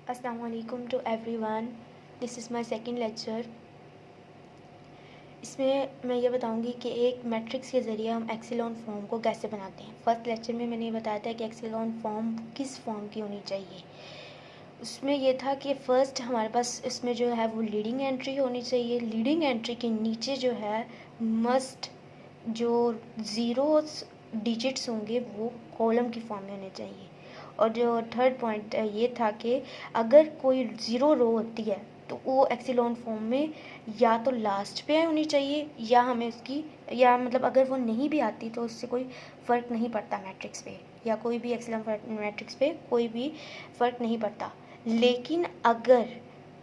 अस्सलाम वालेकुम to everyone. This is my second lecture. इसमें मैं ये बताऊंगी कि एक मैट्रिक्स के ज़रिए हम एक्सेलॉन फॉर्म को कैसे बनाते हैं। फर्स्ट लेक्चर में मैंने ये बताया था कि एक्सेलॉन फॉर्म किस फॉर्म की होनी चाहिए। उसमें ये था कि फ़र्स्ट हमारे पास इसमें जो है वो लीडिंग एंट्री होनी चाहिए। लीडिंग एंट्री के नीचे जो है मस्ट जो ज़ीरो डिजिट्स होंगे वो कॉलम की फॉर्म में होने चाहिए। और जो थर्ड पॉइंट ये था कि अगर कोई ज़ीरो रो होती है तो वो एक्सेलॉन फॉर्म में या तो लास्ट पे होनी चाहिए या हमें उसकी या मतलब अगर वो नहीं भी आती तो उससे कोई फ़र्क नहीं पड़ता मैट्रिक्स पे, या कोई भी एक्सेलॉन मैट्रिक्स पे कोई भी फ़र्क नहीं पड़ता। लेकिन अगर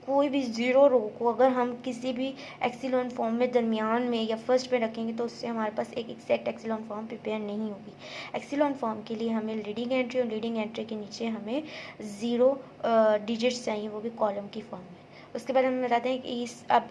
कोई भी ज़ीरो रो को अगर हम किसी भी एक्सेलॉन फॉर्म में दरमियान में या फर्स्ट पे रखेंगे तो उससे हमारे पास एक एग्जैक्ट एक्सेलॉन फॉर्म प्रिपेयर नहीं होगी। एक्सेलॉन फॉर्म के लिए हमें लीडिंग एंट्री और लीडिंग एंट्री के नीचे हमें ज़ीरो डिजिट्स चाहिए, वो भी कॉलम की फॉर्म में। उसके बाद हम बताते हैं कि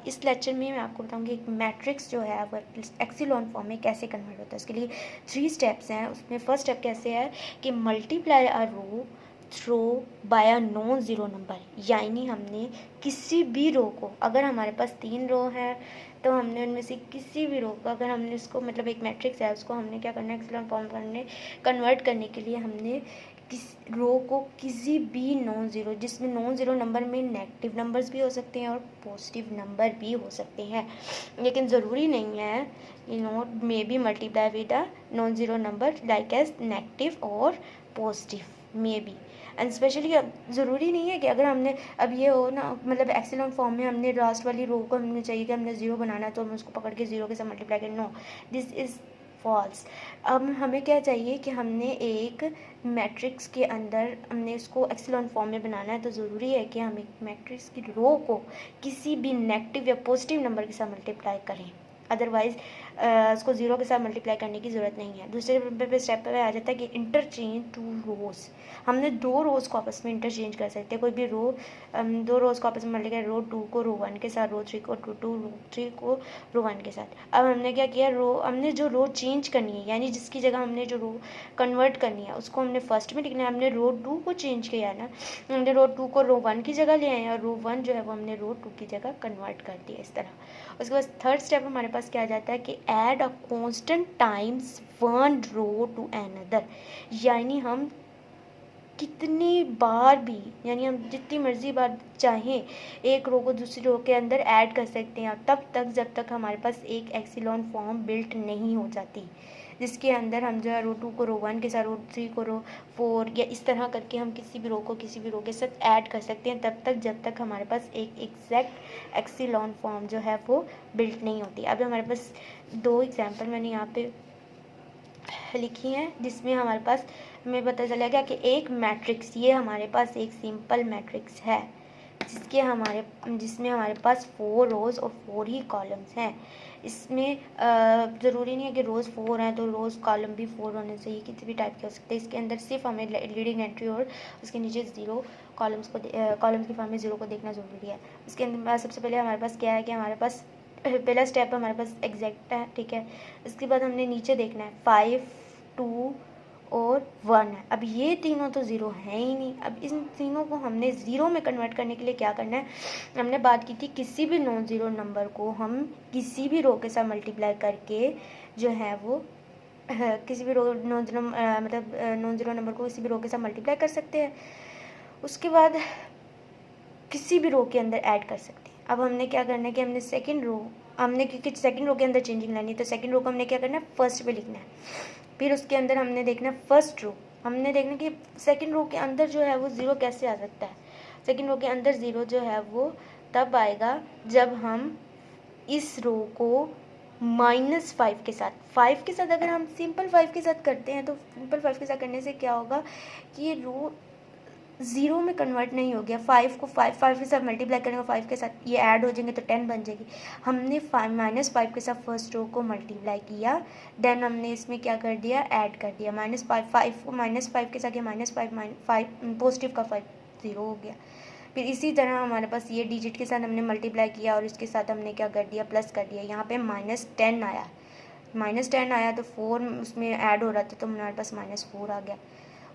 इस लेक्चर में मैं आपको बताऊंगी एक मैट्रिक्स जो है वो एक्सेलॉन फॉर्म में कैसे कन्वर्ट होता है। उसके लिए 3 स्टेप्स हैं। उसमें फर्स्ट स्टेप कैसे है कि multiply a row through by a non zero number, यानी हमने किसी भी रो को, अगर हमारे पास 3 रो हैं तो हमने उनमें से किसी भी रो को, अगर हमने इसको मतलब एक मैट्रिक्स है उसको हमने क्या करना है एक्सेलॉन फॉर्म करने कन्वर्ट करने के लिए हमने किस रो को किसी भी नॉन ज़ीरो, जिसमें नॉन ज़ीरो नंबर में नेगेटिव नंबर्स भी हो सकते हैं और पॉजिटिव नंबर भी हो सकते हैं, लेकिन ज़रूरी नहीं है may be multiply with a non zero number like as negative और positive may be. And especially ज़रूरी नहीं है कि अगर हमने अब ये हो ना मतलब एक्सेलॉन फॉर्म में हमने लास्ट वाली रो को हमने चाहिए कि हमने ज़ीरो बनाना है तो हम उसको पकड़ के ज़ीरो के साथ मल्टीप्लाई करें। No, this is false. अब हमें क्या चाहिए कि हमने एक मैट्रिक्स के अंदर हमने इसको एक्सेलॉन फॉर्म में बनाना है तो ज़रूरी है कि हम एक मैट्रिक्स की रो को किसी भी नेगेटिव या पॉजिटिव नंबर के साथ मल्टीप्लाई करें, अदरवाइज़ उसको ज़ीरो के साथ मल्टीप्लाई करने की ज़रूरत नहीं है। दूसरे स्टेप पे आ जाता है कि इंटरचेंज टू रोज़। हमने दो रोज़ को आपस में इंटरचेंज कर सकते हैं। कोई भी रो दो रोज़ को आपस में मल्टीप्लाई, रो 2 को रो 1 के साथ, रो 3 को रो 3 को रो 1 के साथ। अब हमने क्या किया, हमने जो रो चेंज करनी है यानी जिसकी जगह हमने जो रो कन्वर्ट करनी है उसको हमने फर्स्ट में लिखना है। हमने रो 2 को चेंज किया है ना, हमने रो 2 को रो 1 की जगह ले आए और रो 1 जो है वो हमने रो 2 की जगह कन्वर्ट कर दिया इस तरह। उसके बाद थर्ड स्टेप हमारे पास क्या आ जाता है कि add a constant times one row to another, यानी हम कितनी बार भी, यानी हम जितनी मर्जी बार चाहें एक रो को दूसरी रो के अंदर ऐड कर सकते हैं तब तक जब तक हमारे पास एक एक्सेलॉन फॉर्म बिल्ट नहीं हो जाती, जिसके अंदर हम जो है रो 2 को रो 1 के साथ, रो 3 को रो 4 या इस तरह करके हम किसी भी रो को किसी भी रो के साथ ऐड कर सकते हैं तब तक जब तक हमारे पास एक एग्जैक्ट एक्सेलॉन फॉर्म जो है वो बिल्ट नहीं होती। अब हमारे पास 2 एग्जाम्पल मैंने यहाँ पे लिखी हैं जिसमें हमारे पास हमें पता चला गया कि एक मैट्रिक्स, ये हमारे पास एक सिंपल मैट्रिक्स है जिसमें हमारे पास 4 रोज़ और 4 ही कॉलम्स हैं। इसमें ज़रूरी नहीं है कि रोज़ 4 हैं तो रोज़ कॉलम भी 4 होने चाहिए, किसी भी टाइप के हो सकते हैं। इसके अंदर सिर्फ हमें लीडिंग एंट्री और उसके नीचे ज़ीरो कॉलम्स को कॉलम की फॉर्म में ज़ीरो को देखना ज़रूरी है। इसके अंदर सबसे पहले हमारे पास क्या है कि हमारे पास पहला स्टेप हमारे पास एग्जैक्ट है, ठीक है। इसके बाद हमने नीचे देखना है 5, 2 और 1 है। अब ये तीनों तो ज़ीरो है ही नहीं। अब इन तीनों को हमने ज़ीरो में कन्वर्ट करने के लिए क्या करना है, हमने बात की थी किसी भी नॉन ज़ीरो नंबर को हम किसी भी रो के साथ मल्टीप्लाई करके जो है वो किसी भी रो नॉन ज़ीरो मतलब नॉन ज़ीरो नंबर को किसी भी रो के साथ मल्टीप्लाई कर सकते हैं। उसके बाद किसी भी रो के अंदर ऐड कर सकते हैं। अब हमने क्या करना है कि हमने सेकंड रो, हमने क्योंकि सेकंड रो के अंदर चेंजिंग लानी है तो सेकंड रो को हमने क्या करना है फर्स्ट पे लिखना है। फिर उसके अंदर हमने देखना है फर्स्ट रो, हमने देखना कि सेकंड रो के अंदर जो है वो ज़ीरो कैसे आ सकता है। सेकंड रो के अंदर ज़ीरो जो है वो तब आएगा जब हम इस रो को -5 के साथ, 5 के साथ अगर हम सिंपल 5 के साथ करते हैं तो सिंपल 5 के साथ करने से क्या होगा कि ये रो ज़ीरो में कन्वर्ट नहीं हो गया। 5 को 5 के साथ मल्टीप्लाई करेंगे, 5 के साथ ये ऐड हो जाएंगे तो 10 बन जाएगी। हमने -5 के साथ फर्स्ट रो को मल्टीप्लाई किया, देन हमने इसमें क्या कर दिया, ऐड कर दिया। -5 को -5 के साथ -5 पॉजिटिव का 5 ज़ीरो हो गया। फिर इसी तरह हमारे पास ये डिजिट के साथ हमने मल्टीप्लाई किया और इसके साथ हमने क्या कर दिया, प्लस कर दिया। यहाँ पे -10 आया, -10 आया तो 4 उसमें ऐड हो रहा था तो हमारे पास -4 आ गया।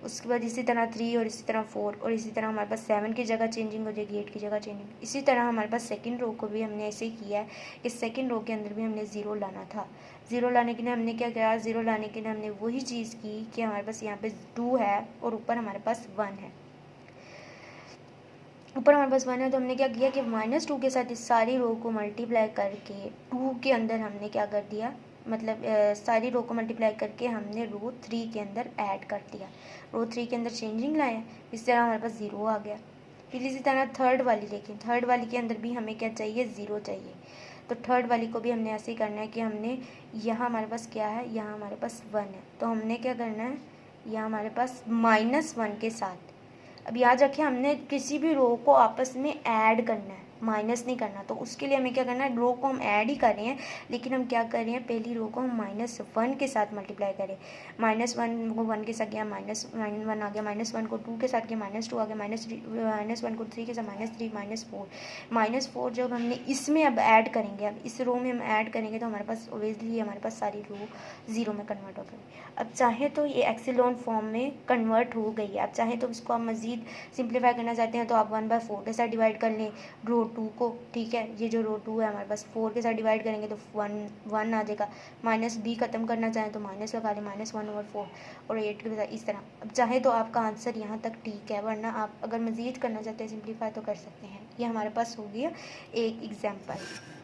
उसके बाद इसी तरह 3 और इसी तरह 4 और इसी तरह हमारे पास 7 की जगह चेंजिंग हो जाएगी, 8 की जगह चेंजिंग। इसी तरह हमारे पास सेकंड रो को भी हमने ऐसे ही किया है कि सेकंड रो के अंदर भी हमने 0 लाना था। 0 लाने के लिए हमने क्या किया, 0 लाने के लिए हमने वही चीज़ की कि हमारे पास यहाँ पे 2 है और ऊपर हमारे पास 1 है। ऊपर हमारे पास 1 है तो हमने क्या किया कि -2 के साथ इस सारी रो को मल्टीप्लाई करके 2 के अंदर हमने क्या कर दिया, मतलब सारी रो को मल्टीप्लाई करके हमने रो 3 के अंदर ऐड कर दिया। रो 3 के अंदर चेंजिंग लाया, इस तरह हमारे पास 0 आ गया। फिर इसी तरह थर्ड वाली देखें, थर्ड वाली के अंदर भी हमें क्या चाहिए, 0 चाहिए। तो थर्ड वाली को भी हमने ऐसे ही करना है कि हमने यहाँ हमारे पास क्या है, यहाँ हमारे पास 1 है तो हमने क्या करना है, यहाँ हमारे पास -1 के साथ। अब याद रखें हमने किसी भी रो को आपस में ऐड करना है, माइनस नहीं करना। तो उसके लिए हमें क्या करना है, रो को हम ऐड ही कर रहे हैं लेकिन हम क्या कर रहे हैं, पहली रो को हम -1 के साथ मल्टीप्लाई करें। -1 को 1 के साथ किया -1 आ गया, -1 को 2 के साथ किया -2 आ गया, -1 को 3 के साथ -3 -4 जब हमने इसमें अब ऐड करेंगे, अब इस रो में हम ऐड करेंगे तो हमारे पास ओबियसली हमारे पास सारी रो 0 में कन्वर्ट हो गई। अब चाहे तो ये एक्सिलोन फॉर्म में कन्वर्ट हो गई है। अब चाहे तो इसको आप मज़ीद सिंप्लीफाई करना चाहते हैं तो आप 1/4 के साथ डिवाइड कर लें रो 2 को, ठीक है। ये जो रो 2 है हमारे पास 4 के साथ डिवाइड करेंगे तो 1 आ जाएगा। -b ख़त्म करना चाहें तो माइनस लगा लें, -1/4 और 8 के साथ इस तरह। अब चाहे तो आपका आंसर यहाँ तक ठीक है, वरना आप अगर मज़ीद करना चाहते हैं सिंप्लीफाई तो कर सकते हैं। ये हमारे पास हो गया एक एग्जाम्पल।